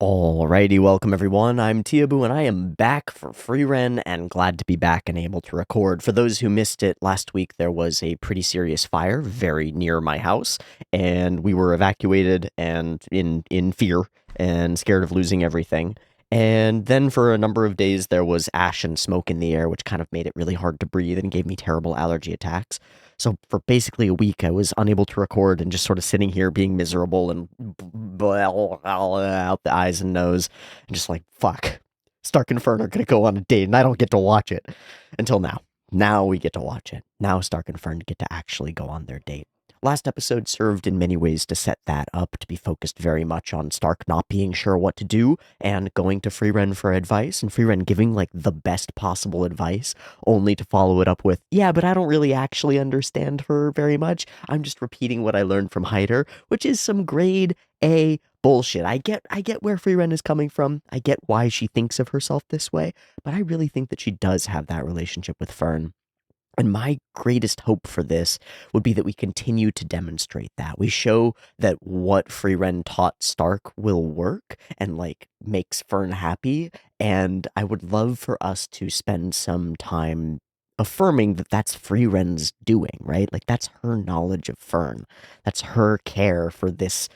Alrighty, welcome everyone. I'm Teeaboo and I am back for Frieren and glad to be back and able to record. For those who missed it, last week there was a pretty serious fire very near my house and we were evacuated and in fear and scared of losing everything. And then for a number of days there was ash and smoke in the air, which kind of made it really hard to breathe and gave me terrible allergy attacks. So for basically a week, I was unable to record and just sort of sitting here being miserable and out the eyes and nose, and just like, fuck, Stark and Fern are gonna go on a date, and I don't get to watch it until now. Now we get to watch it. Now Stark and Fern get to actually go on their date. Last episode served in many ways to set that up, to be focused very much on Stark not being sure what to do and going to Frieren for advice, and Frieren giving like the best possible advice, only to follow it up with, yeah, but I don't really actually understand her very much. I'm just repeating what I learned from Hyder, which is some grade A bullshit. I get where Frieren is coming from. I get why she thinks of herself this way, but I really think that she does have that relationship with Fern. And my greatest hope for this would be that we continue to demonstrate that. We show that what Frieren taught Stark will work and, like, makes Fern happy. And I would love for us to spend some time affirming that that's Frieren's doing, right? Like, that's her knowledge of Fern. That's her care for this.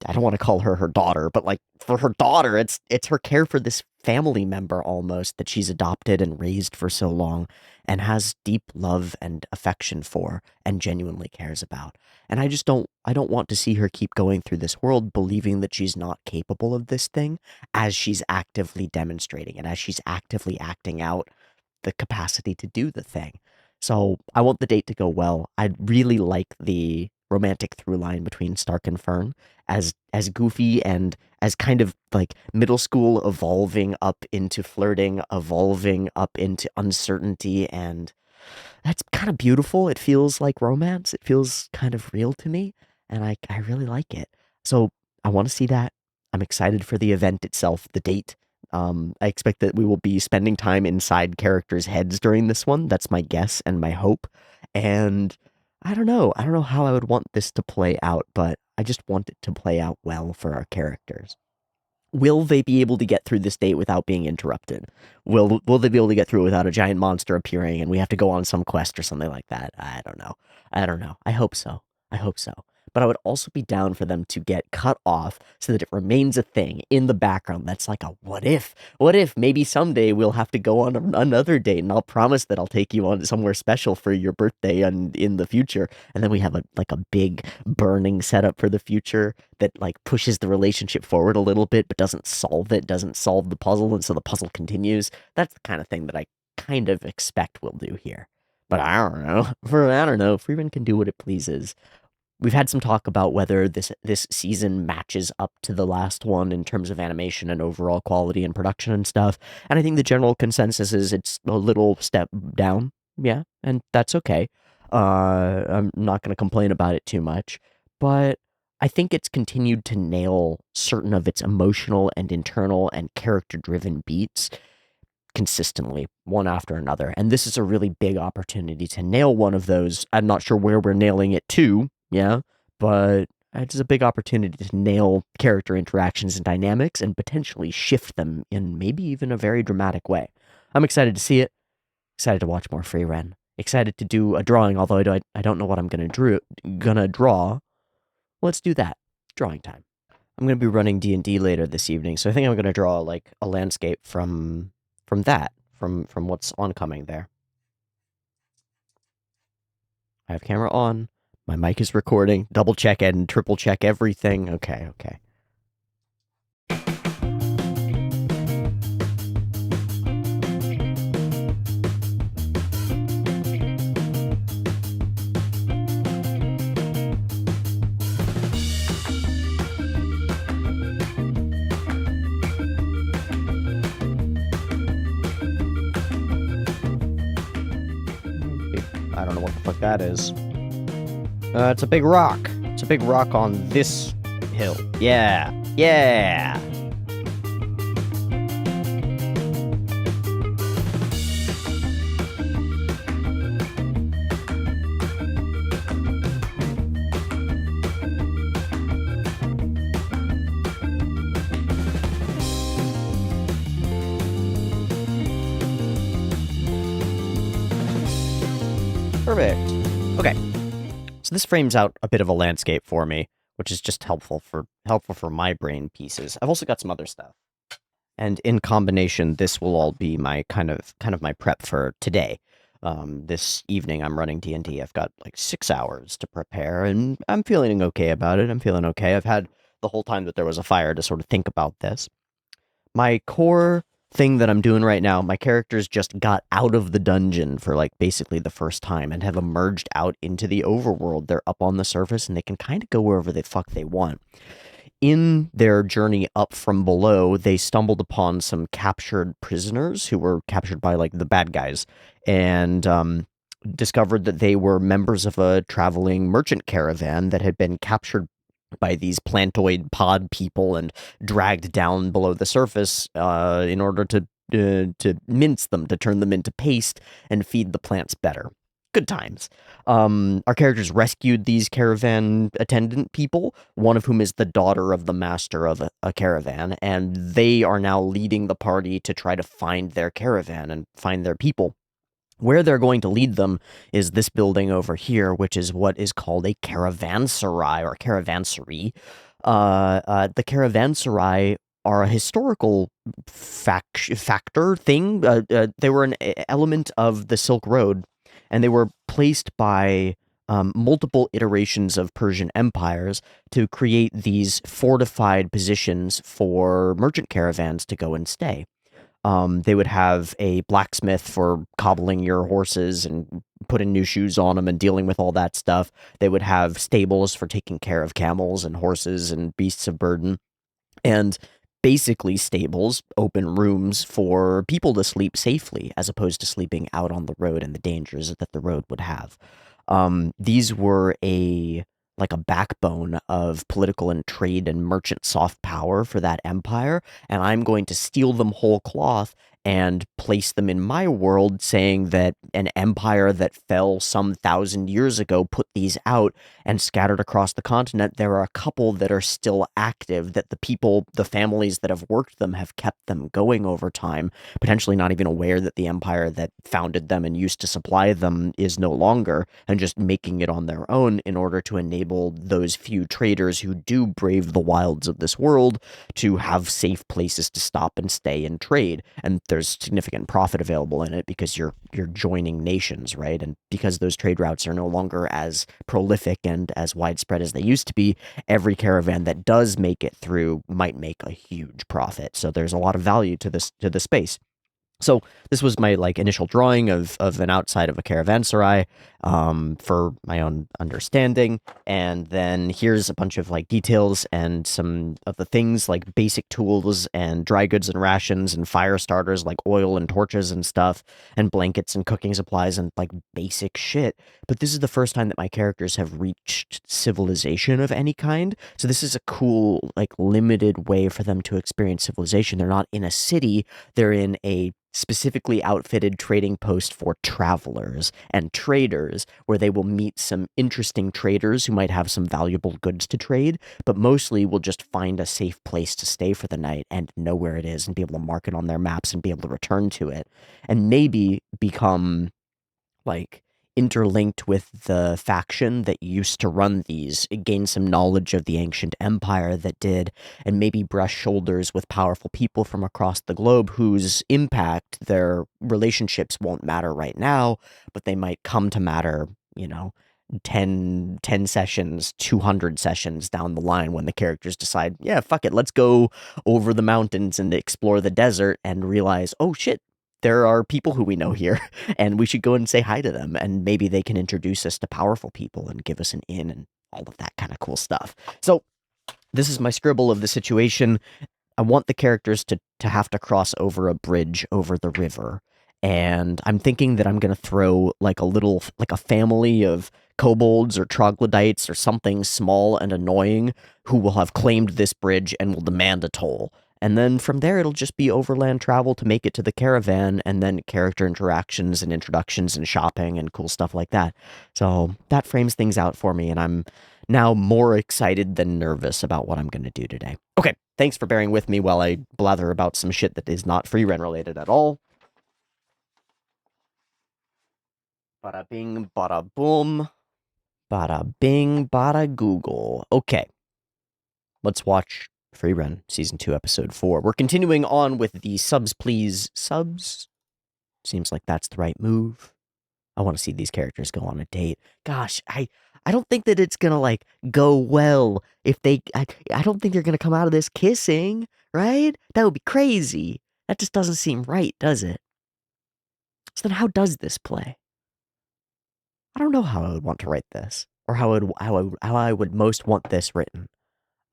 I don't want to call her her daughter, but like for her daughter, it's her care for this family member almost that she's adopted and raised for so long and has deep love and affection for and genuinely cares about. And I don't want to see her keep going through this world believing that she's not capable of this thing as she's actively demonstrating and as she's actively acting out the capacity to do the thing. So I want the date to go well. I'd really like the romantic through line between Stark and Fern as goofy and as kind of like middle school evolving up into flirting, evolving up into uncertainty, and that's kind of beautiful. It feels like romance. It feels kind of real to me, and I really like it. So I want to see that. I'm excited for the event itself, the date. I expect that we will be spending time inside characters' heads during this one. That's my guess and my hope. And I don't know. I don't know how I would want this to play out, but I just want it to play out well for our characters. Will they be able to get through this date without being interrupted? Will they be able to get through it without a giant monster appearing and we have to go on some quest or something like that? I don't know. I don't know. I hope so. I hope so. But I would also be down for them to get cut off so that it remains a thing in the background. That's like a what if? What if maybe someday we'll have to go on another date and I'll promise that I'll take you on somewhere special for your birthday and in the future. And then we have a big burning setup for the future that like pushes the relationship forward a little bit but doesn't solve it, doesn't solve the puzzle, and so the puzzle continues. That's the kind of thing that I kind of expect we'll do here. But I don't know. I don't know. Freeman can do what it pleases. We've had some talk about whether this season matches up to the last one in terms of animation and overall quality and production and stuff. And I think the general consensus is it's a little step down. Yeah, and that's okay. I'm not going to complain about it too much, but I think it's continued to nail certain of its emotional and internal and character-driven beats consistently, one after another. And this is a really big opportunity to nail one of those. I'm not sure where we're nailing it to, yeah, but it's a big opportunity to nail character interactions and dynamics and potentially shift them in maybe even a very dramatic way. I'm excited to see it. Excited to watch more Frieren. Excited to do a drawing, although I don't know what I'm gonna draw. Let's do that. Drawing time. I'm gonna be running D&D later this evening, so I think I'm gonna draw like a landscape from what's oncoming there. I have camera on. My mic is recording. Double check and triple check everything. Okay. I don't know what the fuck that is. It's a big rock. It's a big rock on this hill. Yeah. Perfect. Okay. So this frames out a bit of a landscape for me, which is just helpful for my brain pieces. I've also got some other stuff. And in combination, this will all be my kind of my prep for today. This evening, I'm running D&D. I've got like 6 hours to prepare, and I'm feeling okay about it. I'm feeling okay. I've had the whole time that there was a fire to sort of think about this. My core thing that I'm doing right now, my characters just got out of the dungeon for like basically the first time and have emerged out into the overworld. They're up on the surface and they can kind of go wherever the fuck they want. In their journey up from below, they stumbled upon some captured prisoners who were captured by like the bad guys, and discovered that they were members of a traveling merchant caravan that had been captured by these plantoid pod people and dragged down below the surface in order to mince them, to turn them into paste and feed the plants better. Good times. Our characters rescued these caravan attendant people, one of whom is the daughter of the master of a caravan, and they are now leading the party to try to find their caravan and find their people. Where they're going to lead them is this building over here, which is what is called a caravanserai or caravansary. The caravanserai are a historical factor thing. They were an element of the Silk Road, and they were placed by multiple iterations of Persian empires to create these fortified positions for merchant caravans to go and stay. They would have a blacksmith for cobbling your horses and putting new shoes on them and dealing with all that stuff. They would have stables for taking care of camels and horses and beasts of burden. And basically stables, open rooms for people to sleep safely as opposed to sleeping out on the road and the dangers that the road would have. These were like a backbone of political and trade and merchant soft power for that empire, and I'm going to steal them whole cloth and place them in my world, saying that an empire that fell some 1,000 years ago put these out and scattered across the continent. There are a couple that are still active, that the families that have worked them have kept them going over time, potentially not even aware that the empire that founded them and used to supply them is no longer, and just making it on their own in order to enable those few traders who do brave the wilds of this world to have safe places to stop and stay and trade. And there's significant profit available in it because you're joining nations, right? And because those trade routes are no longer as prolific and as widespread as they used to be, every caravan that does make it through might make a huge profit. So there's a lot of value to this space. So this was my like initial drawing of an outside of a caravanserai, for my own understanding. And then here's a bunch of like details and some of the things like basic tools and dry goods and rations and fire starters like oil and torches and stuff and blankets and cooking supplies and like basic shit. But this is the first time that my characters have reached civilization of any kind. So this is a cool, like limited way for them to experience civilization. They're not in a city, they're in a specifically outfitted trading post for travelers and traders, where they will meet some interesting traders who might have some valuable goods to trade, but mostly will just find a safe place to stay for the night and know where it is and be able to mark it on their maps and be able to return to it and maybe become like interlinked with the faction that used to run these, gain some knowledge of the ancient empire that did, and maybe brush shoulders with powerful people from across the globe whose impact, their relationships won't matter right now, but they might come to matter, 10 sessions, 200 sessions down the line when the characters decide, yeah, fuck it, let's go over the mountains and explore the desert and realize, oh shit, there are people who we know here, and we should go and say hi to them, and maybe they can introduce us to powerful people and give us an in and all of that kind of cool stuff. So this is my scribble of the situation. I want the characters to have to cross over a bridge over the river, and I'm thinking that I'm going to throw like a family of kobolds or troglodytes or something small and annoying who will have claimed this bridge and will demand a toll. And then from there, it'll just be overland travel to make it to the caravan, and then character interactions and introductions and shopping and cool stuff like that. So that frames things out for me, and I'm now more excited than nervous about what I'm going to do today. Okay, thanks for bearing with me while I blather about some shit that is not Frieren related at all. Bada bing, bada boom. Bada bing, bada Google. Okay, let's watch Frieren Season 2, Episode 4. We're continuing on with the subs, please. Subs? Seems like that's the right move. I want to see these characters go on a date. Gosh, I don't think that it's gonna, like, go well if they... I don't think they're gonna come out of this kissing, right? That would be crazy. That just doesn't seem right, does it? So then how does this play? I don't know how I would want to write this, or how I would most want this written.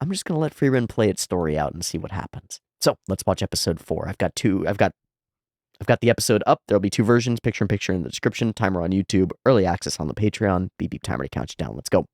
I'm just gonna let Frieren play its story out and see what happens. So let's watch episode 4. I've got the episode up. There'll be 2 versions, picture in picture in the description, timer on YouTube, early access on the Patreon. Beep beep timer to count you down. Let's go.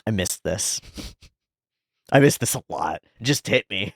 I missed this. I missed this a lot. It just hit me.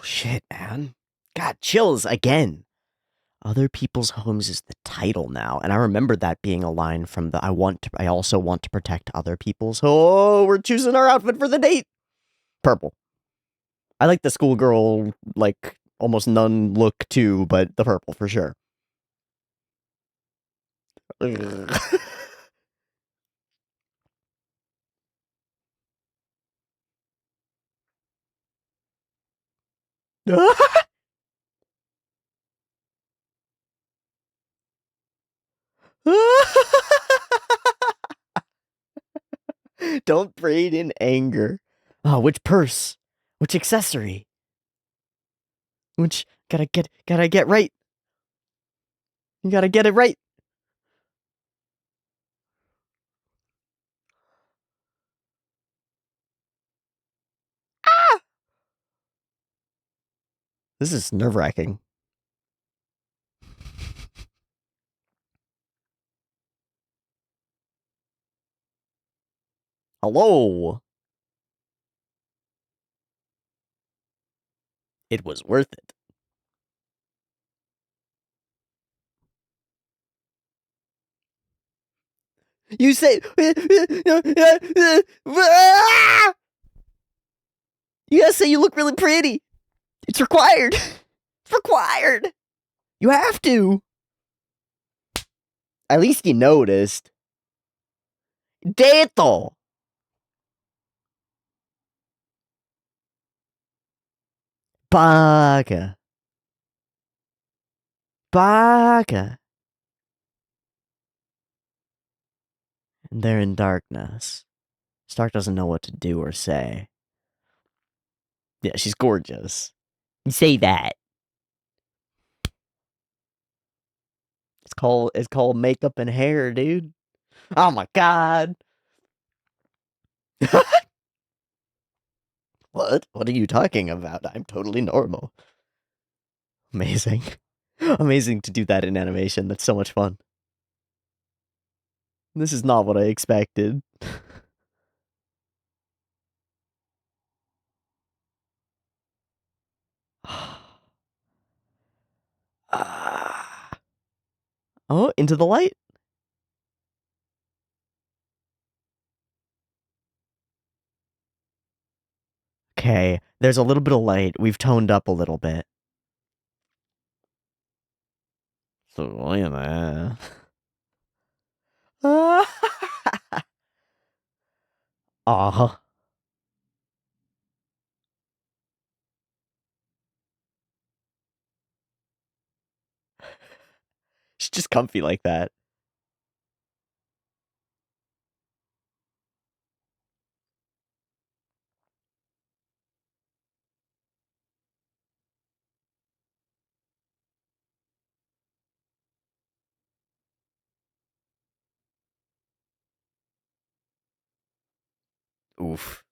Shit, man. God, chills again. Other people's homes is the title now, and I remember that being a line from the I also want to protect other people's. Oh, we're choosing our outfit for the date. Purple. I like the schoolgirl, like, almost nun look too, but the purple for sure. Don't braid in anger. Oh, which purse? Which accessory? Which gotta get right. You gotta get it right. Ah! This is nerve-wracking. Hello. It was worth it. You say you gotta say you look really pretty. It's required. It's required. You have to. At least you noticed. Deto. Baga. Baga. And they're in darkness. Stark doesn't know what to do or say. Yeah, she's gorgeous. You say that. It's called makeup and hair, dude. Oh my god. What? What are you talking about? I'm totally normal. Amazing. Amazing to do that in animation. That's so much fun. This is not what I expected. Oh, into the light. Okay, there's a little bit of light. We've toned up a little bit. So, look at that. Aw. She's just comfy like that. Oof.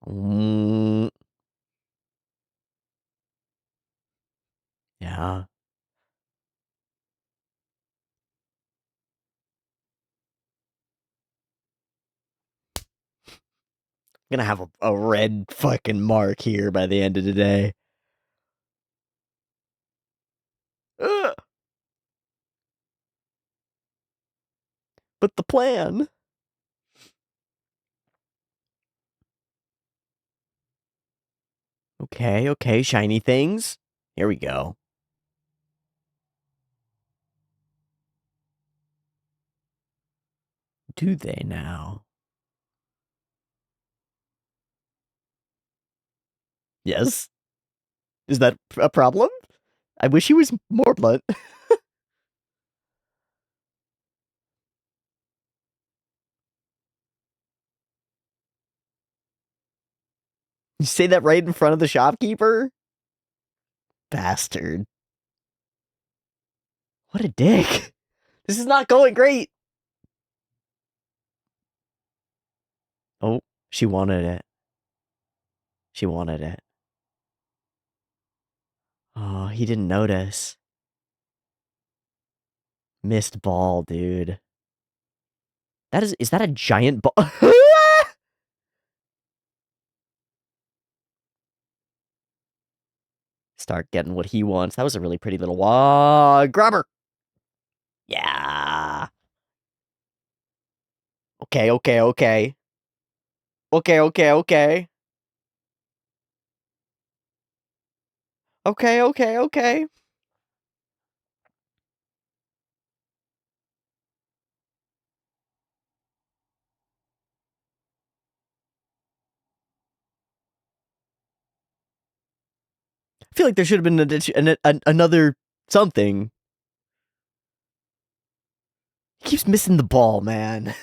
Mm, yeah. Gonna have a red fucking mark here by the end of the day. Ugh. But the plan. Okay, okay, shiny things. Here we go. Do they now? Yes? Is that a problem? I wish he was more blunt. You say that right in front of the shopkeeper? Bastard. What a dick. This is not going great. Oh, she wanted it. She wanted it. Oh, he didn't notice. Missed ball, dude. Is that a giant ball? Start getting what he wants. That was a really pretty little grabber. Yeah. Okay, okay, okay. Okay, okay, okay. Okay, okay, okay. I feel like there should have been another something. He keeps missing the ball, man.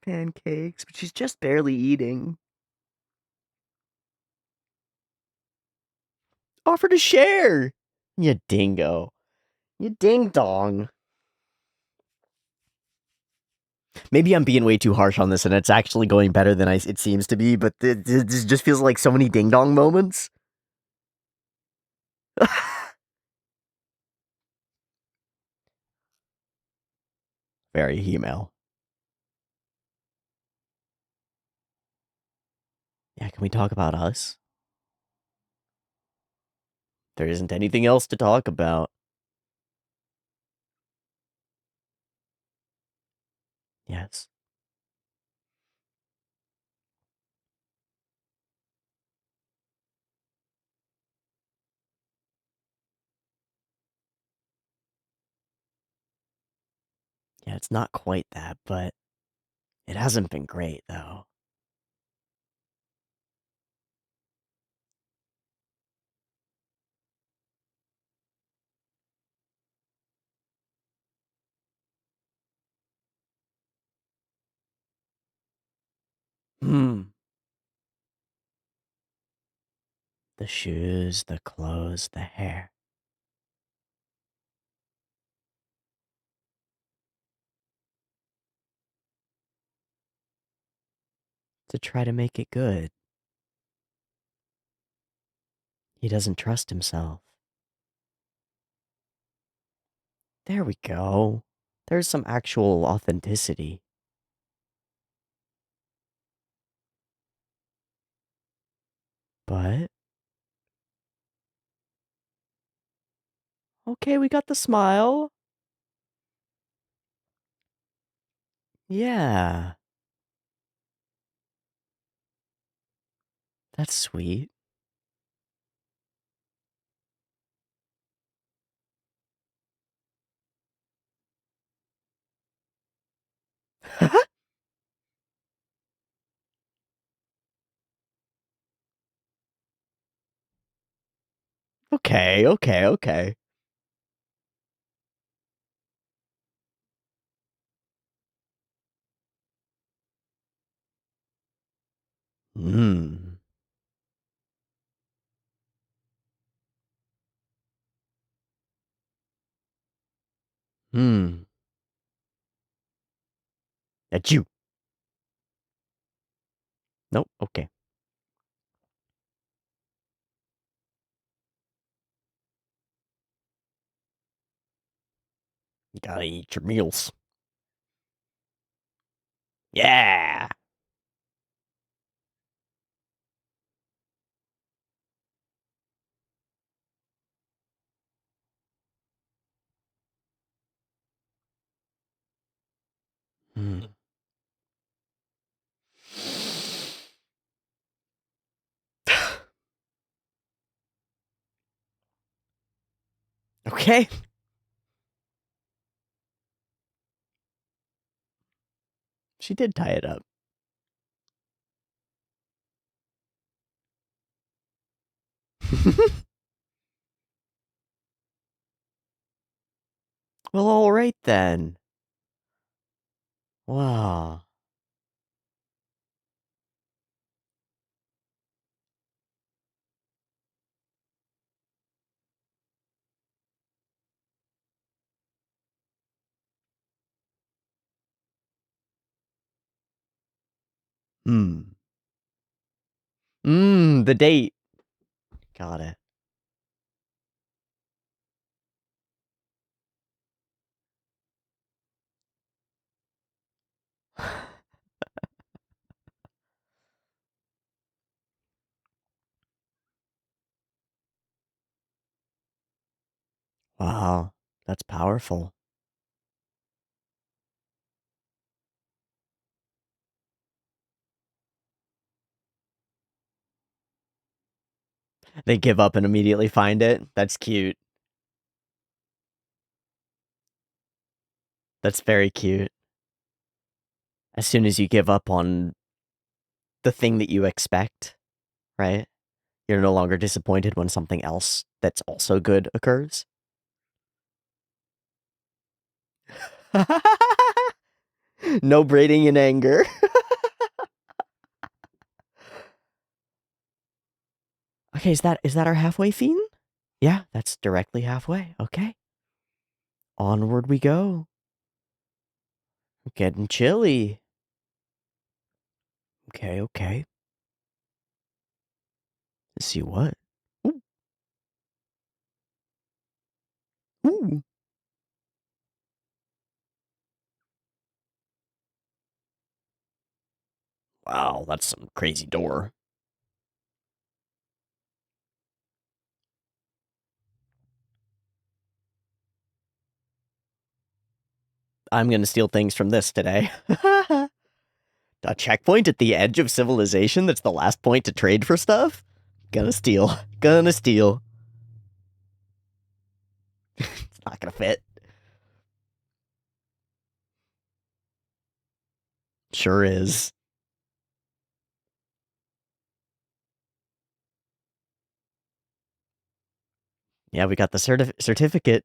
Pancakes, but she's just barely eating. Offer to share. You dingo. You ding dong. Maybe I'm being way too harsh on this, and it's actually going better than it seems to be. But it just feels like so many ding dong moments. Very email. Yeah, can we talk about us? There isn't anything else to talk about. Yes. Yeah, it's not quite that, but it hasn't been great, though. Hmm. The shoes, the clothes, the hair. To try to make it good. He doesn't trust himself. There we go. There's some actual authenticity. But okay, we got the smile. Yeah. That's sweet. Okay, okay, okay. Hmm. Hmm. At you. Nope. Okay. You gotta eat your meals. Yeah. Hmm. Okay. She did tie it up. Well, all right then. Wow. Hmm. The date. Got it. Wow. That's powerful. They give up and immediately find it. That's cute. That's very cute. As soon as you give up on the thing that you expect, right? You're no longer disappointed when something else that's also good occurs. No braiding in anger. Okay, is that our halfway fiend? Yeah, that's directly halfway. Okay. Onward we go. Getting chilly. Okay, okay. Let's see what. Ooh. Ooh. Wow, that's some crazy door. I'm gonna steal things from this today. A checkpoint at the edge of civilization that's the last point to trade for stuff? Gonna steal. Gonna steal. It's not gonna fit. Sure is. Yeah, we got the certificate.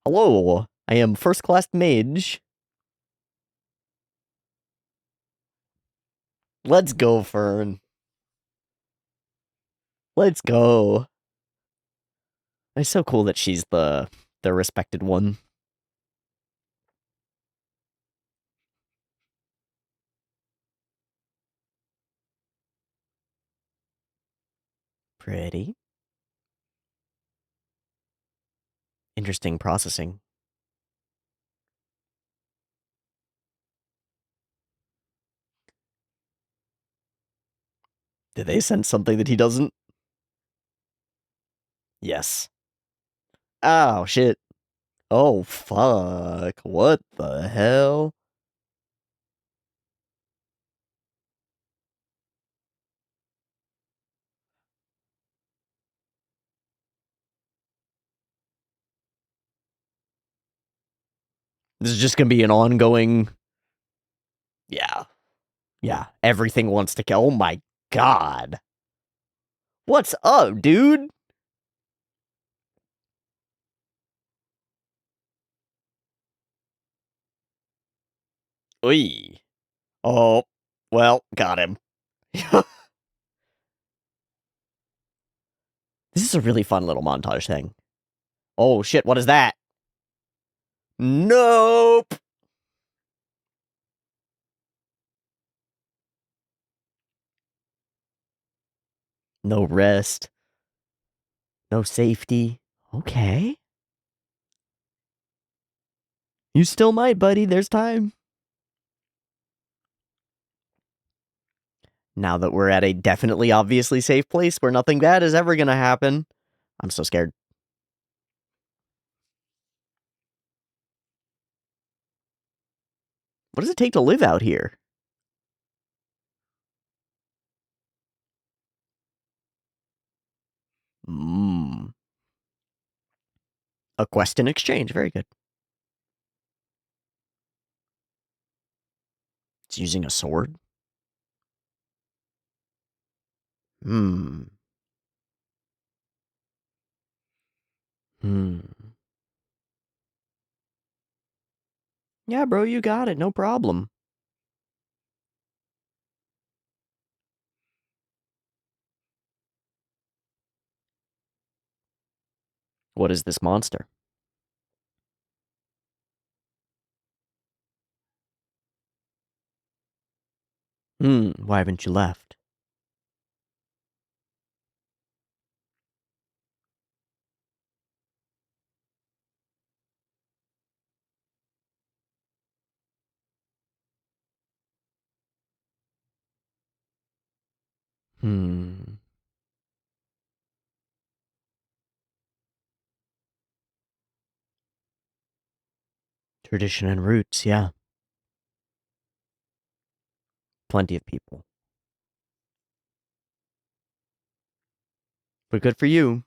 Hello, I am first class mage. Let's go, Fern. Let's go. It's so cool that she's the respected one. Pretty. Interesting processing. Did they sense something that he doesn't? Yes. Oh, shit. Oh, fuck. What the hell? This is just gonna be an ongoing... Yeah. Yeah. Everything wants to kill. Oh my god. What's up, dude? Oy. Oh. Well, got him. This is a really fun little montage thing. Oh shit, what is that? Nope! No rest. No safety. Okay. You still might, buddy. There's time. Now that we're at a definitely obviously safe place where nothing bad is ever gonna happen. I'm so scared. What does it take to live out here? Mmm. A quest in exchange. Very good. It's using a sword? Hmm. Hmm. Yeah, bro, you got it. No problem. What is this monster? Why haven't you left? Hmm. Tradition and roots, yeah. Plenty of people. But good for you.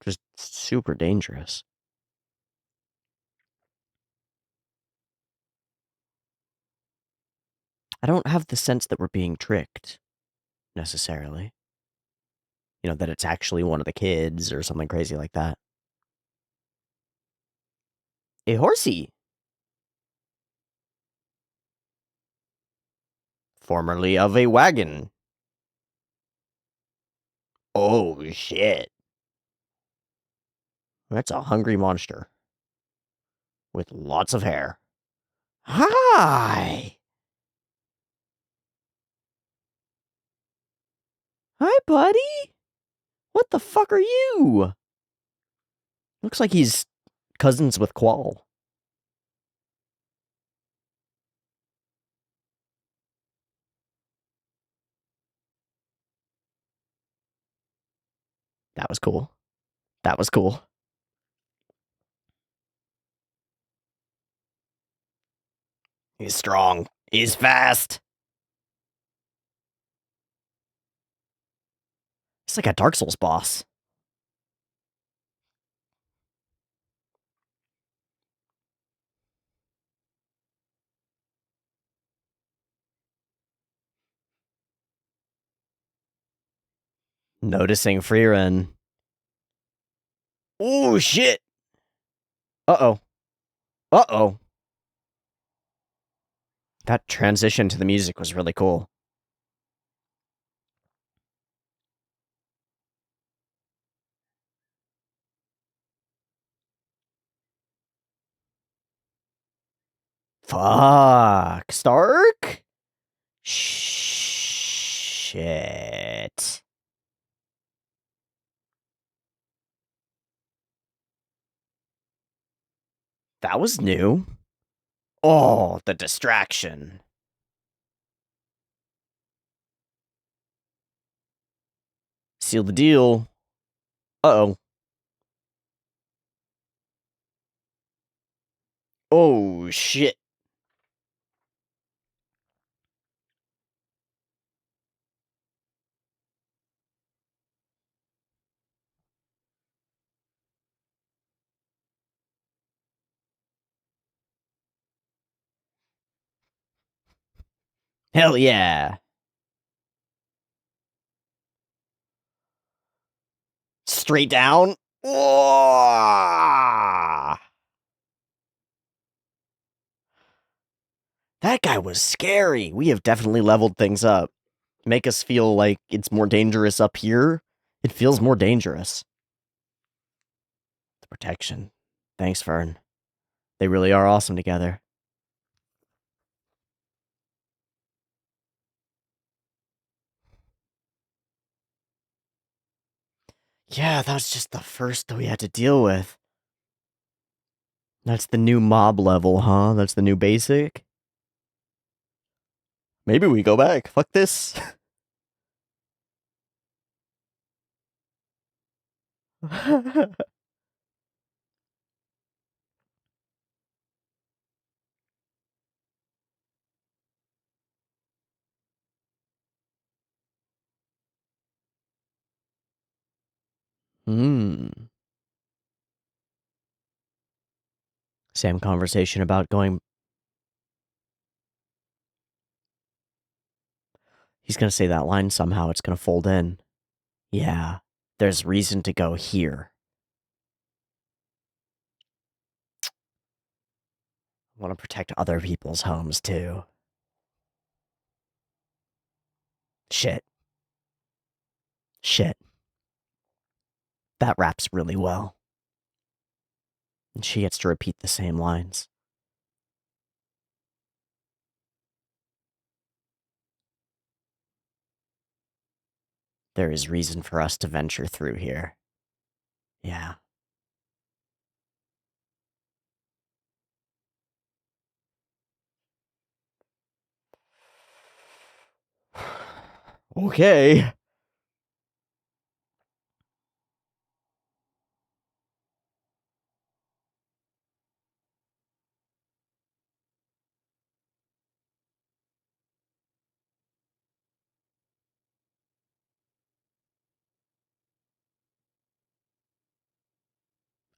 Just super dangerous. I don't have the sense that we're being tricked, necessarily. You know, that it's actually one of the kids or something crazy like that. A horsey! Formerly of a wagon. Oh, shit. That's a hungry monster. With lots of hair. Hi! Hi, buddy! What the fuck are you? Looks like he's cousins with Qual. That was cool. That was cool. He's strong. He's fast. He's like a Dark Souls boss. Noticing Frieren. Oh, shit! Uh-oh. Uh-oh. That transition to the music was really cool. Fuck. Stark? Shit. That was new. Oh, the distraction. Seal the deal. Uh-oh. Oh, shit. Hell yeah. Straight down. Whoa! That guy was scary. We have definitely leveled things up. Make us feel like it's more dangerous up here. It feels more dangerous. The protection. Thanks, Fern. They really are awesome together. Yeah, that's just the first that we had to deal with. That's the new mob level, huh? That's the new basic? Maybe we go back. Fuck this. Same conversation about going... He's gonna say that line somehow. It's gonna fold in. Yeah, there's reason to go here. I want to protect other people's homes, too. Shit. That raps really well. And she gets to repeat the same lines. There is reason for us to venture through here. Yeah. Okay.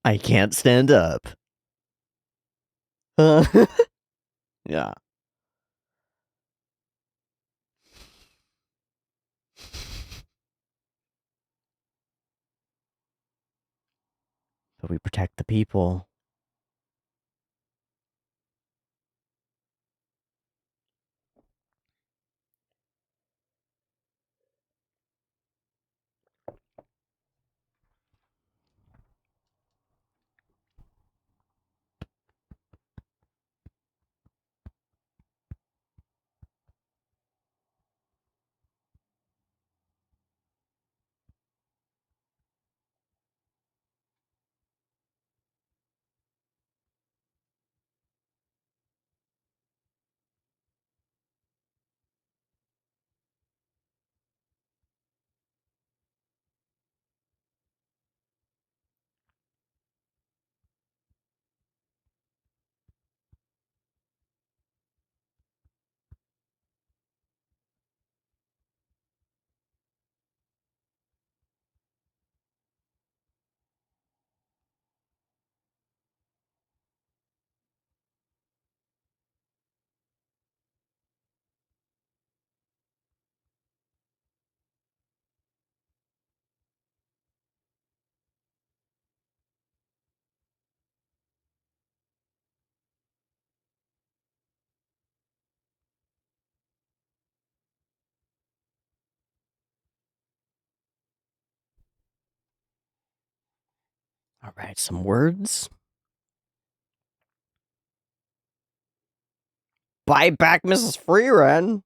I can't stand up. Yeah. But we protect the people. All right, some words. Buy back Mrs. Frieren.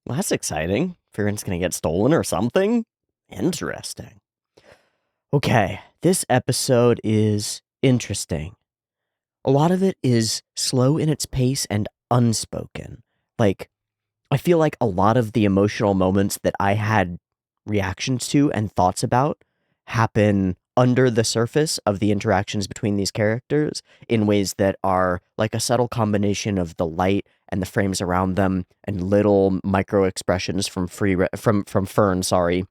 Well, that's exciting. Frieren's gonna get stolen or something? Interesting. Okay, this episode is interesting. A lot of it is slow in its pace and unspoken. Like, I feel like a lot of the emotional moments that I had reactions to and thoughts about happen under the surface of the interactions between these characters in ways that are like a subtle combination of the light and the frames around them and little micro expressions from from Fern, sorry,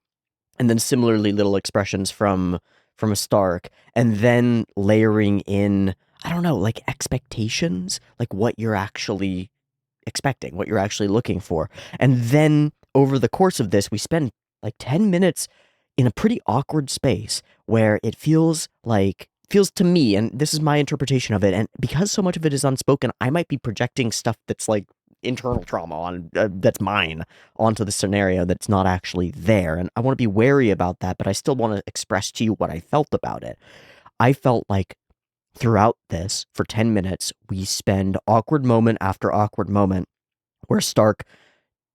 and then similarly little expressions from a Stark, and then layering in, I don't know, like expectations, like what you're actually expecting, what you're actually looking for. And then over the course of this, we spend like 10 minutes in a pretty awkward space where it feels to me, and this is my interpretation of it, and because so much of it is unspoken, I might be projecting stuff that's like internal trauma on that's mine onto the scenario that's not actually there, and I want to be wary about that, but I still want to express to you what I felt about it. I felt like throughout this, for 10 minutes, we spend awkward moment after awkward moment where Stark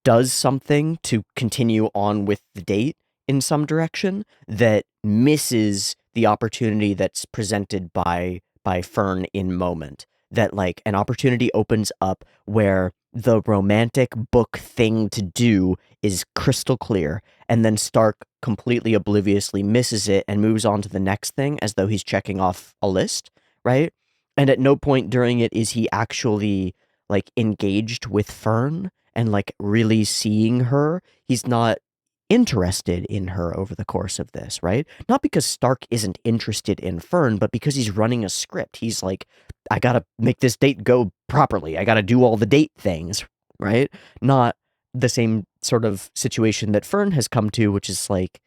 does something to continue on with the date in some direction that misses the opportunity that's presented by Fern in moment. That like an opportunity opens up where the romantic book thing to do is crystal clear, and then Stark completely obliviously misses it and moves on to the next thing as though he's checking off a list, right? And at no point during it is he actually like engaged with Fern and like really seeing her. He's not interested in her over the course of this, right? Not because Stark isn't interested in Fern, but because he's running a script. He's like, I gotta make this date go properly. I gotta do all the date things, right? Not the same sort of situation that Fern has come to, which is like,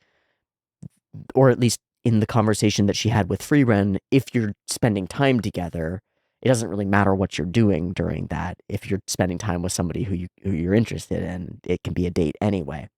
or at least in the conversation that she had with Frieren, if you're spending time together, it doesn't really matter what you're doing during that. If you're spending time with somebody who you're interested in, it can be a date anyway.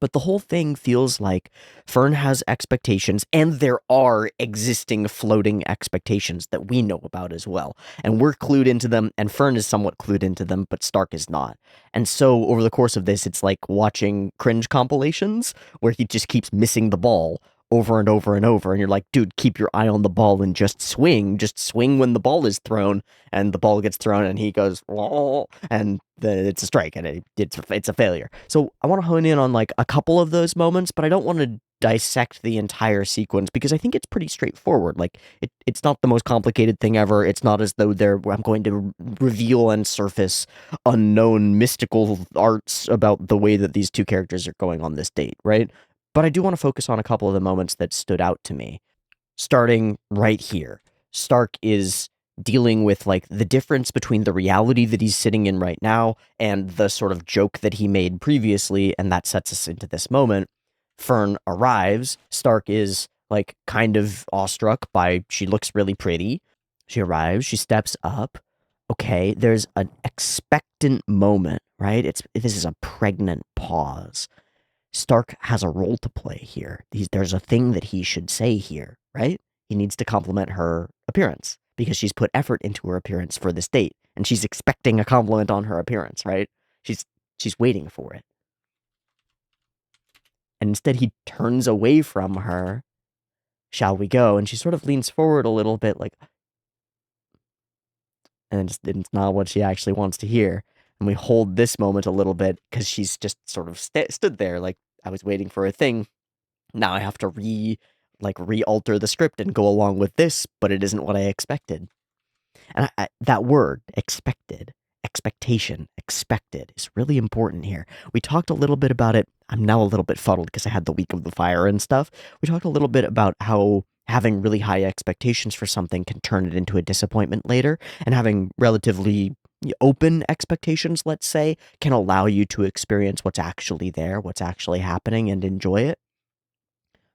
But the whole thing feels like Fern has expectations, and there are existing floating expectations that we know about as well. And we're clued into them, and Fern is somewhat clued into them, but Stark is not. And so over the course of this, it's like watching cringe compilations where he just keeps missing the ball over and over and over. And you're like, dude, keep your eye on the ball and just swing. Just swing when the ball is thrown, and the ball gets thrown, and he goes, "Whoa," and it's a strike, and it's a failure. So I want to hone in on like a couple of those moments, but I don't want to dissect the entire sequence because I think it's pretty straightforward. Like it's not the most complicated thing ever. It's not as though I'm going to reveal and surface unknown mystical arts about the way that these two characters are going on this date, right? But I do want to focus on a couple of the moments that stood out to me. Starting right here, Stark is dealing with like the difference between the reality that he's sitting in right now and the sort of joke that he made previously, and that sets us into this moment. Fern arrives. Stark is like kind of awestruck by she looks really pretty. She arrives, she steps up. Okay, there's an expectant moment, right? This is a pregnant pause. Stark has a role to play here. There's a thing that he should say here, right? He needs to compliment her appearance because she's put effort into her appearance for this date, and she's expecting a compliment on her appearance, right? She's waiting for it. And instead he turns away from her. Shall we go? And she sort of leans forward a little bit, like, and it's not what she actually wants to hear. And we hold this moment a little bit because she's just sort of stood there, like, I was waiting for a thing. Now I have to re-alter the script and go along with this, but it isn't what I expected. And that word, expected, expectation, expected, is really important here. We talked a little bit about it. I'm now a little bit fuddled because I had the week of the fire and stuff. We talked a little bit about how having really high expectations for something can turn it into a disappointment later, and having relatively open expectations, let's say, can allow you to experience what's actually there, what's actually happening, and enjoy it.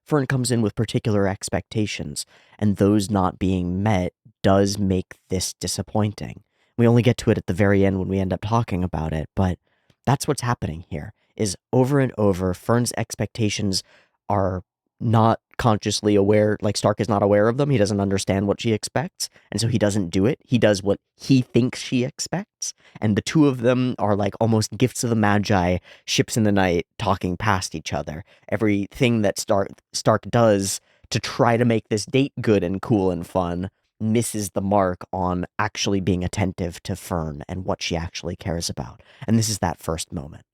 Fern comes in with particular expectations, and those not being met does make this disappointing. We only get to it at the very end when we end up talking about it, but that's what's happening here, is over and over, Fern's expectations are not consciously aware, like Stark is not aware of them. He doesn't understand what she expects, and so he doesn't do it. He does what he thinks she expects, and the two of them are like almost gifts of the Magi, ships in the night, talking past each other. Everything that Stark does to try to make this date good and cool and fun misses the mark on actually being attentive to Fern and what she actually cares about. And this is that first moment.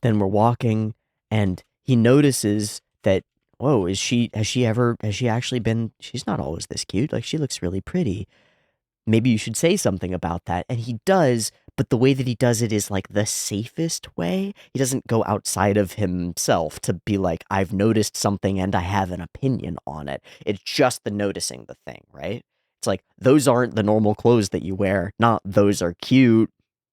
Then we're walking, and he notices that, whoa, has she actually been, she's not always this cute. Like, she looks really pretty. Maybe you should say something about that. And he does, but the way that he does it is like the safest way. He doesn't go outside of himself to be like, I've noticed something and I have an opinion on it. It's just the noticing the thing, right? It's like, those aren't the normal clothes that you wear. Not those are cute.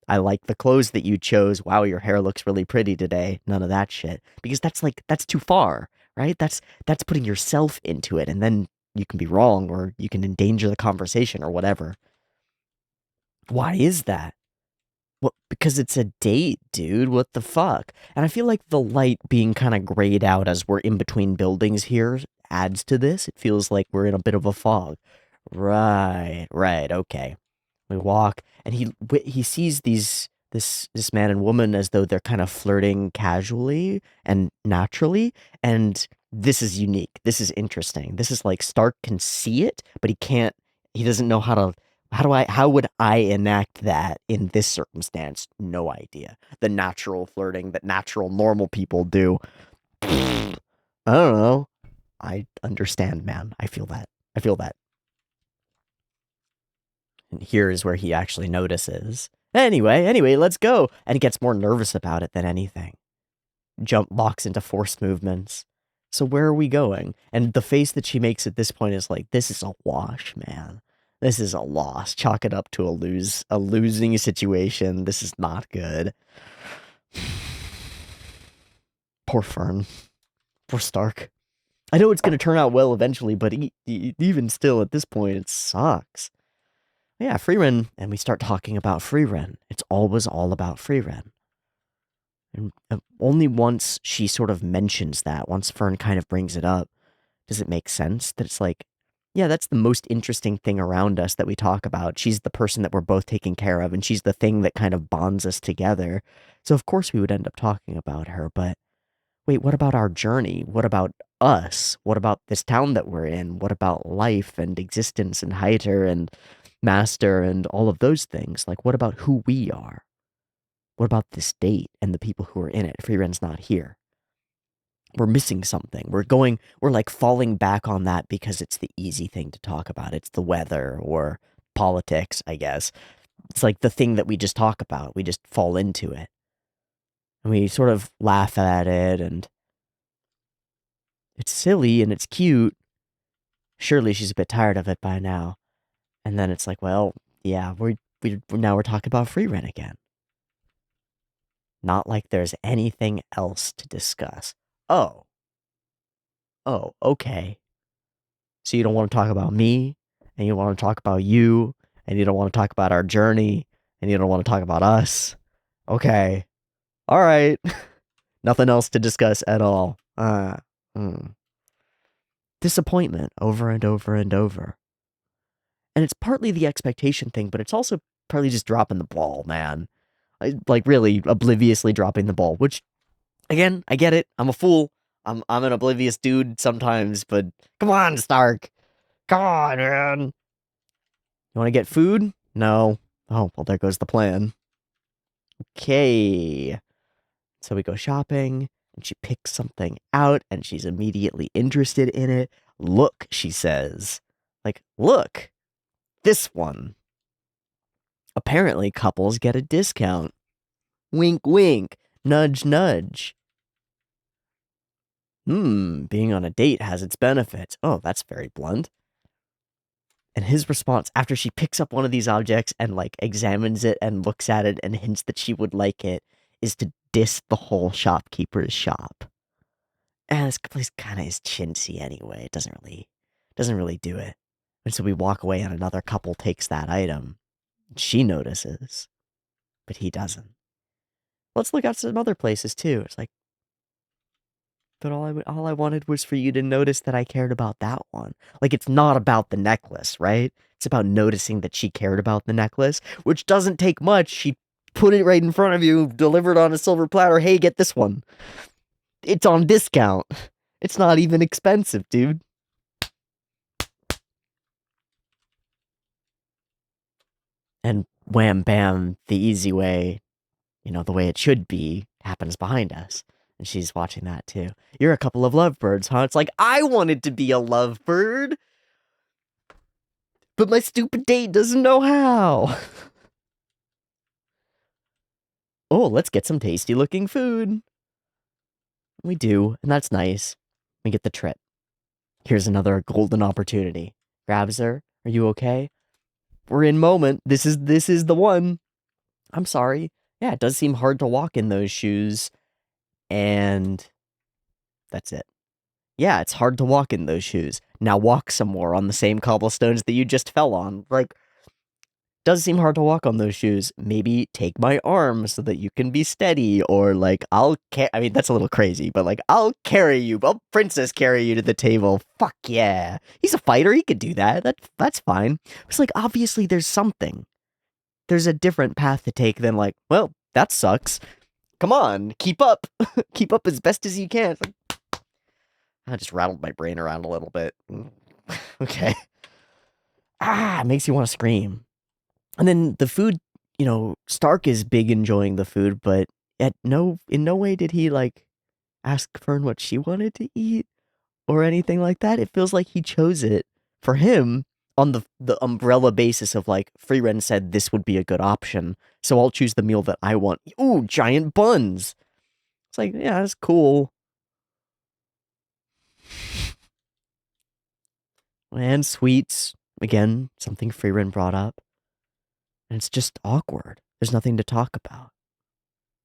I like the clothes that you chose. Wow, your hair looks really pretty today. None of that shit. Because that's too far, right? That's putting yourself into it, and then you can be wrong, or you can endanger the conversation or whatever. Why is that? Well, because it's a date, dude. What the fuck? And I feel like the light being kind of grayed out as we're in between buildings here adds to this. It feels like we're in a bit of a fog. Right, okay. We walk, and he sees this man and woman as though they're kind of flirting casually and naturally, and this is unique. This is interesting. This is like Stark can see it, but he can't. He doesn't know how would I enact that in this circumstance? No idea. The natural flirting that natural normal people do. I don't know. I understand, man. I feel that. And here is where he actually notices. Anyway, let's go. And he gets more nervous about it than anything. Locks into forced movements. So where are we going? And the face that she makes at this point is like, this is a wash, man. This is a loss. Chalk it up to a losing situation. This is not good. Poor Fern. Poor Stark. I know it's going to turn out well eventually, but even still, at this point, it sucks. Yeah, Frieren, and we start talking about Frieren. It's always all about Frieren. And only once she sort of mentions that, once Fern kind of brings it up, does it make sense that it's like, yeah, that's the most interesting thing around us that we talk about. She's the person that we're both taking care of, and she's the thing that kind of bonds us together. So of course we would end up talking about her, but wait, what about our journey? What about us? What about this town that we're in? What about life and existence and Heiter and Master and all of those things? Like, what about who we are? What about this date and the people who are in it? Frieren's not here. We're missing something. We're like falling back on that because it's the easy thing to talk about. It's the weather or politics, I guess. It's like the thing that we just talk about. We just fall into it. And we sort of laugh at it, and it's silly and it's cute. Surely she's a bit tired of it by now. And then it's like, well, yeah, now we're talking about Frieren again. Not like there's anything else to discuss. Oh, okay. So you don't want to talk about me, and you don't want to talk about you, and you don't want to talk about our journey, and you don't want to talk about us. Okay. All right. Nothing else to discuss at all. Disappointment over and over and over. And it's partly the expectation thing, but it's also partly just dropping the ball, man. Like really obliviously dropping the ball, which, again, I get it. I'm a fool. I'm an oblivious dude sometimes, but come on, Stark. Come on, man. You want to get food? No. Oh, well, there goes the plan. Okay. So we go shopping, and she picks something out, and she's immediately interested in it. Look, she says. Like, look. This one. Apparently, couples get a discount. Wink, wink. Nudge, nudge. Being on a date has its benefits. Oh, that's very blunt. And his response, after she picks up one of these objects and, like, examines it and looks at it and hints that she would like it, is to diss the whole shopkeeper's shop. And this place kind of is chintzy anyway. It doesn't really do it. And so we walk away, and another couple takes that item. She notices, but he doesn't. Let's look at some other places too. It's like, but all I wanted was for you to notice that I cared about that one. Like, it's not about the necklace, right? It's about noticing that she cared about the necklace, which doesn't take much. She put it right in front of you, delivered on a silver platter. Hey, get this one. It's on discount. It's not even expensive, dude. And wham bam, the easy way, the way it should be, happens behind us. And she's watching that too. You're a couple of lovebirds, huh? It's like, I wanted to be a lovebird, but my stupid date doesn't know how. Oh, let's get some tasty looking food. We do, and that's nice. We get the trip. Here's another golden opportunity. Grabs her. Are you okay? We're in moment. This is the one. I'm sorry. Yeah, it does seem hard to walk in those shoes. And that's it. Yeah, it's hard to walk in those shoes. Now walk some more on the same cobblestones that you just fell on. Like, does seem hard to walk on those shoes. Maybe take my arm so that you can be steady, or like, I mean, that's a little crazy, but like, I'll carry you. I'll princess carry you to the table. Fuck yeah. He's a fighter. He could do that. That's fine. It's like, obviously there's something. There's a different path to take than like, well, that sucks. Come on, keep up. Keep up as best as you can. I just rattled my brain around a little bit. Okay. It makes you want to scream. And then the food, Stark is big enjoying the food, but in no way did he like ask Fern what she wanted to eat or anything like that. It feels like he chose it for him on the umbrella basis of like, Frieren said this would be a good option, so I'll choose the meal that I want. Ooh, giant buns. It's like, yeah, that's cool. And sweets, again, something Frieren brought up. And it's just awkward. There's nothing to talk about.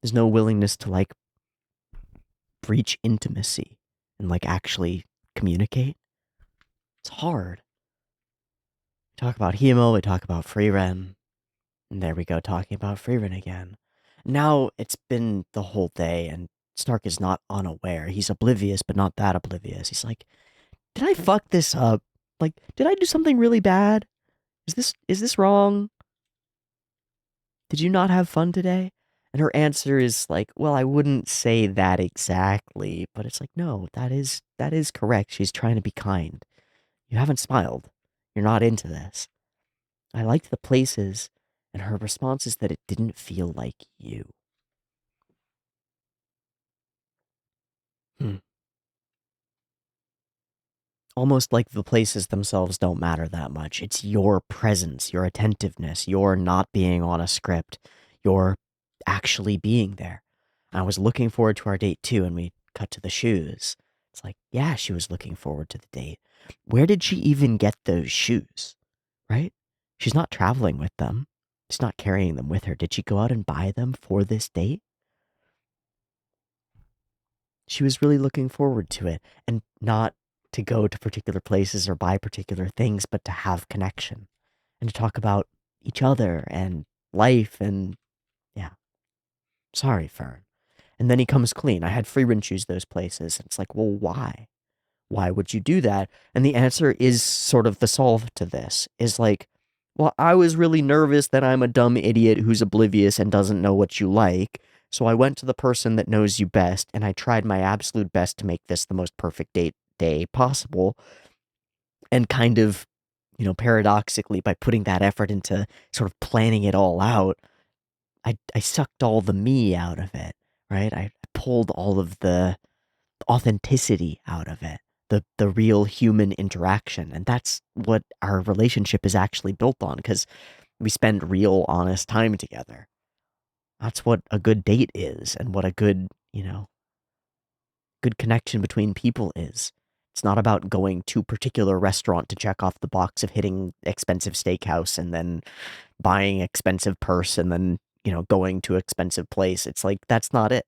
There's no willingness to like breach intimacy and like actually communicate. It's hard. We talk about Hemo, we talk about Frieren, and there we go, talking about Frieren again. Now it's been the whole day, and Stark is not unaware. He's oblivious, but not that oblivious. He's like, did I fuck this up? Like, did I do something really bad? Is this wrong? Did you not have fun today? And her answer is like, well, I wouldn't say that exactly, but it's like, no, that is correct. She's trying to be kind. You haven't smiled. You're not into this. I liked the places, and her response is that it didn't feel like you. Almost like the places themselves don't matter that much. It's your presence, your attentiveness, your not being on a script, your actually being there. I was looking forward to our date too, and we cut to the shoes. It's like, yeah, she was looking forward to the date. Where did she even get those shoes? Right? She's not traveling with them. She's not carrying them with her. Did she go out and buy them for this date? She was really looking forward to it, and not to go to particular places or buy particular things, but to have connection and to talk about each other and life. And yeah, sorry, Fern. And then he comes clean. I had Frieren choose those places. And it's like, well, why? Why would you do that? And the answer is sort of the solve to this is like, well, I was really nervous that I'm a dumb idiot who's oblivious and doesn't know what you like. So I went to the person that knows you best, and I tried my absolute best to make this the most perfect day possible. And kind of, paradoxically, by putting that effort into sort of planning it all out, I sucked all the me out of it, right? I pulled all of the authenticity out of it, the real human interaction. And that's what our relationship is actually built on, because we spend real, honest time together. That's what a good date is, and what a good, good connection between people is. It's not about going to a particular restaurant to check off the box of hitting expensive steakhouse and then buying expensive purse and then, going to expensive place. It's like, that's not it.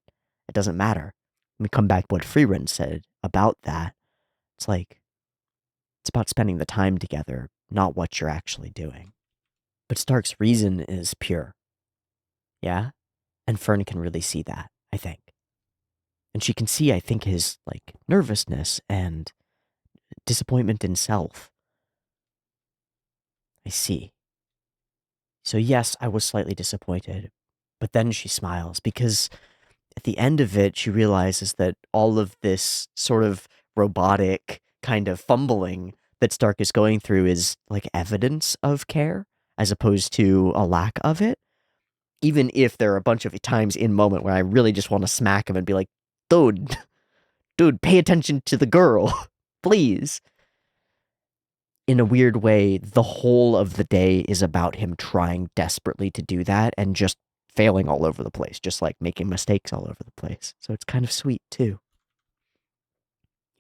It doesn't matter. We come back to what Frieren said about that. It's like, it's about spending the time together, not what you're actually doing. But Stark's reason is pure. Yeah? And Fern can really see that, I think. And she can see, I think, his, like, nervousness and disappointment in self. I see. So yes, I was slightly disappointed. But then she smiles, because at the end of it, she realizes that all of this sort of robotic kind of fumbling that Stark is going through is like evidence of care as opposed to a lack of it. Even if there are a bunch of times in moment where I really just want to smack him and be like, dude, pay attention to the girl, please. In a weird way, the whole of the day is about him trying desperately to do that and just failing all over the place, just like making mistakes all over the place. So it's kind of sweet too.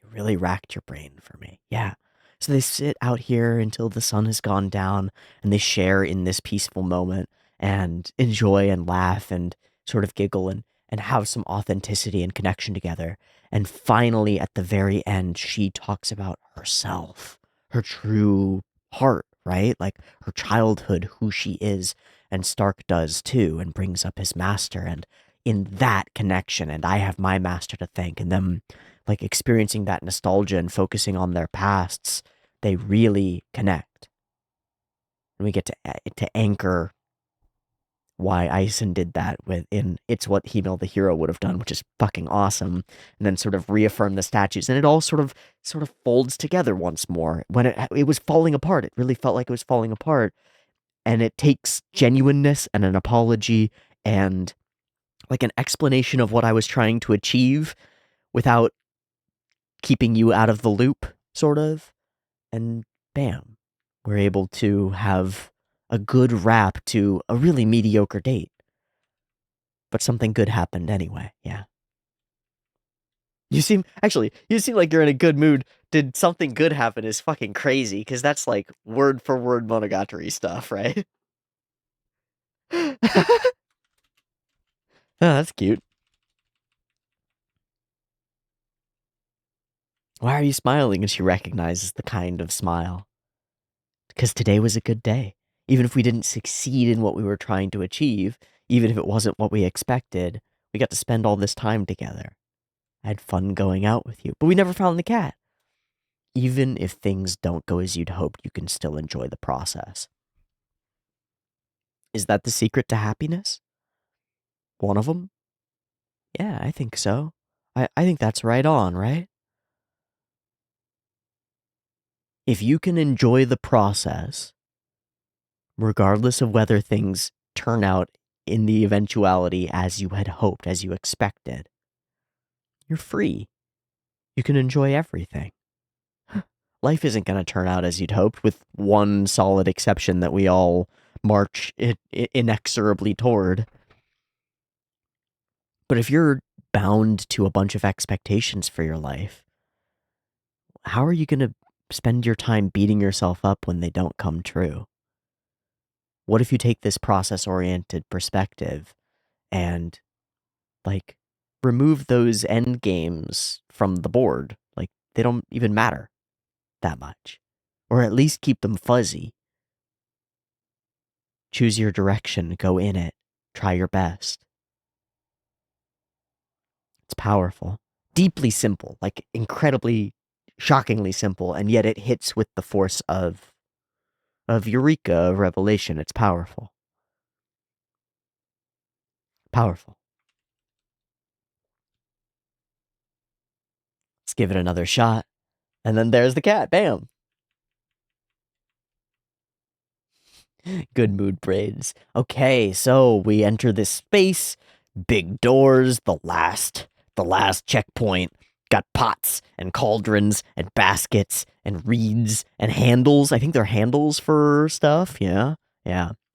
You really racked your brain for me. Yeah. So they sit out here until the sun has gone down and they share in this peaceful moment and enjoy and laugh and sort of giggle and have some authenticity and connection together. And finally, at the very end, she talks about herself, her true heart, right? Like her childhood, who she is. And Stark does too, and brings up his master. And in that connection, and I have my master to thank, and them like experiencing that nostalgia and focusing on their pasts, they really connect. And we get to anchor why Aizen did that within it's what Himmel the hero would have done, which is fucking awesome. And then sort of reaffirm the statues, and it all sort of folds together once more. When it was falling apart, it really felt like it was falling apart. And it takes genuineness and an apology and like an explanation of what I was trying to achieve without keeping you out of the loop, sort of. And bam, we're able to have a good wrap to a really mediocre date. But something good happened anyway, yeah. You seem like you're in a good mood. Did something good happen is fucking crazy, because that's like word for word Monogatari stuff, right? Oh, that's cute. Why are you smiling? And she recognizes the kind of smile. Because today was a good day. Even if we didn't succeed in what we were trying to achieve, even if it wasn't what we expected, we got to spend all this time together. I had fun going out with you, but we never found the cat. Even if things don't go as you'd hoped, you can still enjoy the process. Is that the secret to happiness? One of them? Yeah, I think so. I think that's right on, right? If you can enjoy the process, regardless of whether things turn out in the eventuality as you had hoped, as you expected, you're free. You can enjoy everything. Life isn't going to turn out as you'd hoped, with one solid exception that we all march inexorably toward. But if you're bound to a bunch of expectations for your life, how are you going to spend your time beating yourself up when they don't come true? What if you take this process-oriented perspective and, like, remove those end games from the board? Like, they don't even matter that much. Or at least keep them fuzzy. Choose your direction, go in it, try your best. It's powerful. Deeply simple, like incredibly, shockingly simple, and yet it hits with the force of eureka, of revelation. It's powerful. Powerful. Let's give it another shot. And then there's the cat. Bam. Good mood braids. Okay, so we enter this space. Big doors, the last checkpoint. Got pots and cauldrons and baskets and reeds and handles. I think they're handles for stuff. Yeah.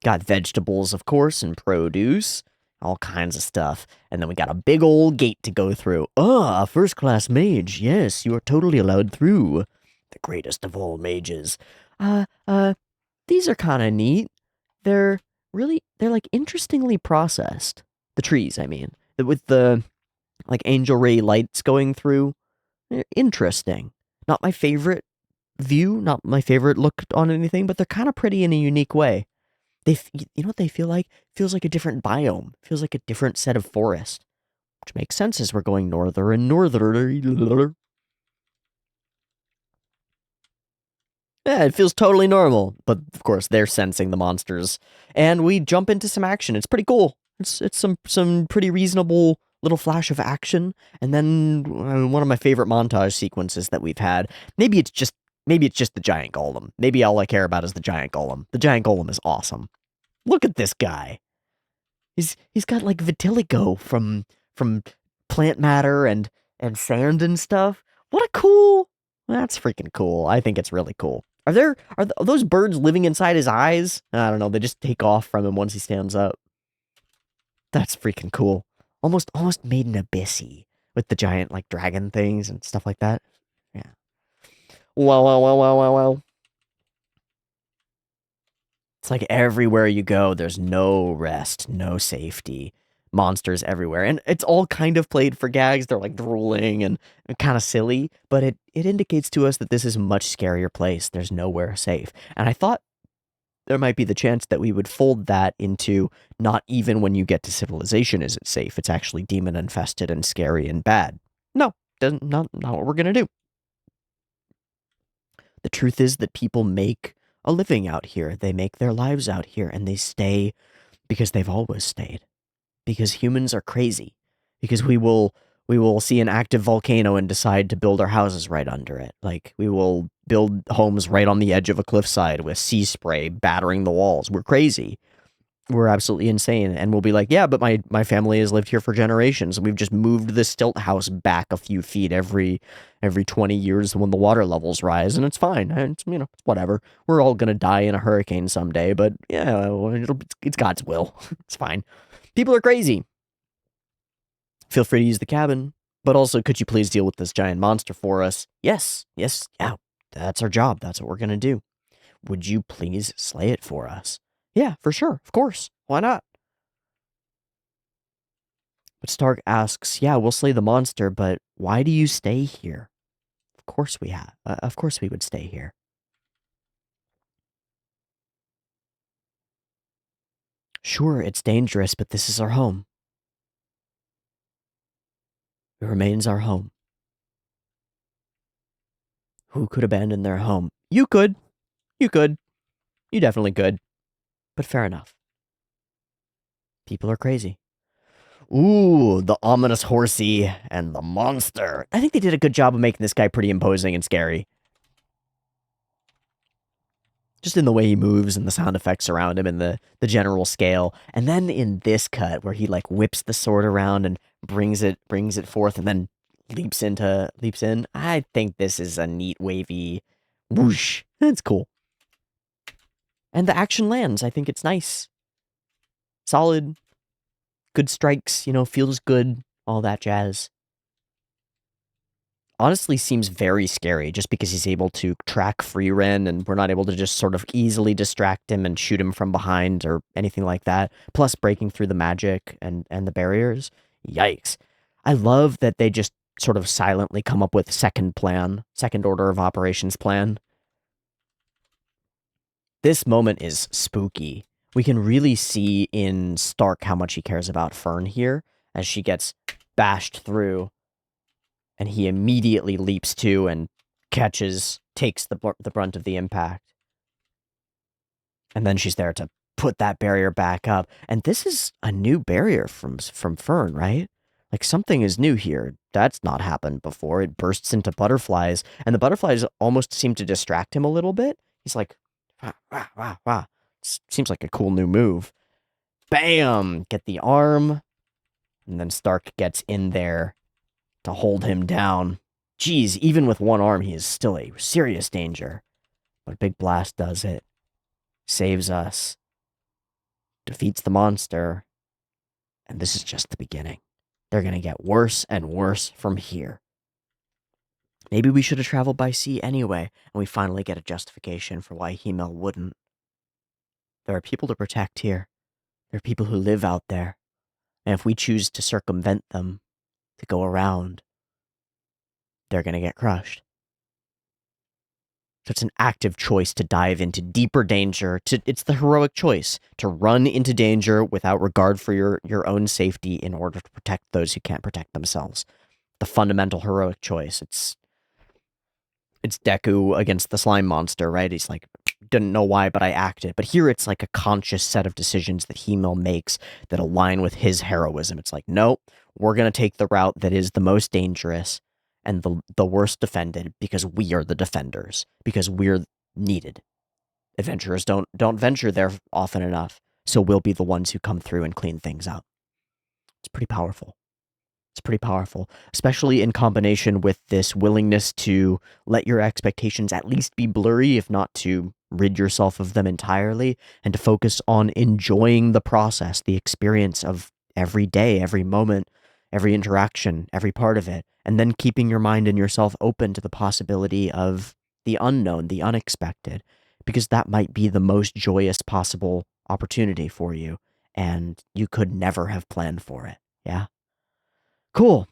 Got vegetables, of course, and produce. All kinds of stuff. And then we got a big old gate to go through. Ah, first-class mage. Yes, you are totally allowed through. The greatest of all mages. These are kind of neat. They're like interestingly processed. The trees, I mean. With the like angel ray lights going through. They're interesting. Not my favorite view, not my favorite look on anything, but they're kind of pretty in a unique way. You know what they feel like? Feels like a different biome. Feels like a different set of forest. Which makes sense as we're going norther and norther. Yeah, it feels totally normal. But of course, they're sensing the monsters. And we jump into some action. It's pretty cool. It's some pretty reasonable little flash of action, and then one of my favorite montage sequences that we've had. Maybe it's just the giant golem. Maybe all I care about is the giant golem. The giant golem is awesome. Look at this guy. He's got like vitiligo from plant matter and sand and stuff. What a cool. That's freaking cool. I think it's really cool. Are those birds living inside his eyes? I don't know. They just take off from him once he stands up. That's freaking cool. Almost made an abyssy with the giant like dragon things and stuff like that. Yeah. Wow. It's like everywhere you go, there's no rest, no safety. Monsters everywhere. And it's all kind of played for gags. They're like drooling and kind of silly, but it indicates to us that this is a much scarier place. There's nowhere safe. And I thought there might be the chance that we would fold that into not even when you get to civilization is it safe. It's actually demon infested and scary and bad. No, not what we're going to do. The truth is that people make a living out here. They make their lives out here, and they stay because they've always stayed. Because humans are crazy. Because we will see an active volcano and decide to build our houses right under it. Like, we will build homes right on the edge of a cliffside with sea spray battering the walls. We're crazy. We're absolutely insane. And we'll be like, yeah, but my family has lived here for generations. We've just moved the stilt house back a few feet every 20 years when the water levels rise, and it's fine. And it's, it's whatever. We're all gonna die in a hurricane someday, but yeah, it's God's will. It's fine. People are crazy. Feel free to use the cabin, but also could you please deal with this giant monster for us? Yes, yeah, that's our job. That's what we're gonna do. Would you please slay it for us? Yeah, for sure. Of course. Why not? But Stark asks, yeah, we'll slay the monster, but why do you stay here? Of course of course we would stay here. Sure, it's dangerous, but this is our home. It remains our home. Who could abandon their home? You could. You could. You definitely could. But fair enough. People are crazy. Ooh, the ominous horsey and the monster. I think they did a good job of making this guy pretty imposing and scary. Just in the way he moves and the sound effects around him and the general scale. And then in this cut where he like whips the sword around and brings it forth and then leaps in. I think this is a neat wavy whoosh. That's cool. And the action lands. I think it's nice. Solid. Good strikes, feels good, all that jazz. Honestly seems very scary just because he's able to track Frieren and we're not able to just sort of easily distract him and shoot him from behind or anything like that. Plus breaking through the magic and the barriers. Yikes. I love that they just sort of silently come up with second order of operations plan. This moment is spooky. We can really see in Stark how much he cares about Fern here as she gets bashed through. And he immediately leaps to and takes the brunt of the impact. And then she's there to put that barrier back up. And this is a new barrier from Fern, right? Like something is new here. That's not happened before. It bursts into butterflies. And the butterflies almost seem to distract him a little bit. He's like, wah, wah, wah. Seems like a cool new move. Bam! Get the arm. And then Stark gets in there to hold him down. Geez, even with one arm, he is still a serious danger. But Big Blast does it. Saves us. Defeats the monster. And this is just the beginning. They're going to get worse and worse from here. Maybe we should have traveled by sea anyway, and we finally get a justification for why Himmel wouldn't. There are people to protect here. There are people who live out there. And if we choose to circumvent them, to go around, they're going to get crushed. So it's an active choice to dive into deeper danger. It's the heroic choice to run into danger without regard for your own safety in order to protect those who can't protect themselves. The fundamental heroic choice. It's Deku against the slime monster, right? He's like, didn't know why, but I acted. But here it's like a conscious set of decisions that Himmel makes that align with his heroism. It's like, nope, we're going to take the route that is the most dangerous and the worst defended because we are the defenders, because we're needed. Adventurers don't venture there often enough, so we'll be the ones who come through and clean things up. It's pretty powerful. It's pretty powerful, especially in combination with this willingness to let your expectations at least be blurry, if not to rid yourself of them entirely, and to focus on enjoying the process, the experience of every day, every moment, every interaction, every part of it, and then keeping your mind and yourself open to the possibility of the unknown, the unexpected, because that might be the most joyous possible opportunity for you, and you could never have planned for it. Yeah? Cool.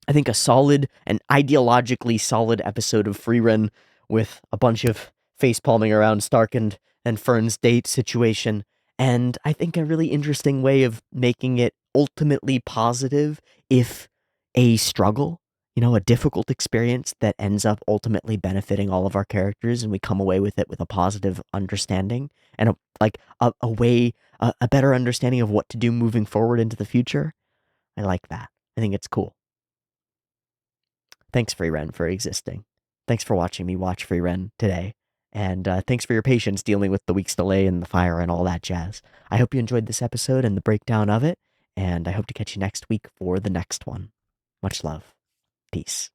I think a solid and ideologically solid episode of Frieren with a bunch of face palming around Stark and Fern's date situation. And I think a really interesting way of making it ultimately positive, if a struggle, a difficult experience that ends up ultimately benefiting all of our characters, and we come away with it with a positive understanding and a better understanding of what to do moving forward into the future. I like that. I think it's cool. Thanks, Frieren, for existing. Thanks for watching me watch Frieren today. And thanks for your patience dealing with the week's delay and the fire and all that jazz. I hope you enjoyed this episode and the breakdown of it, and I hope to catch you next week for the next one. Much love. Peace.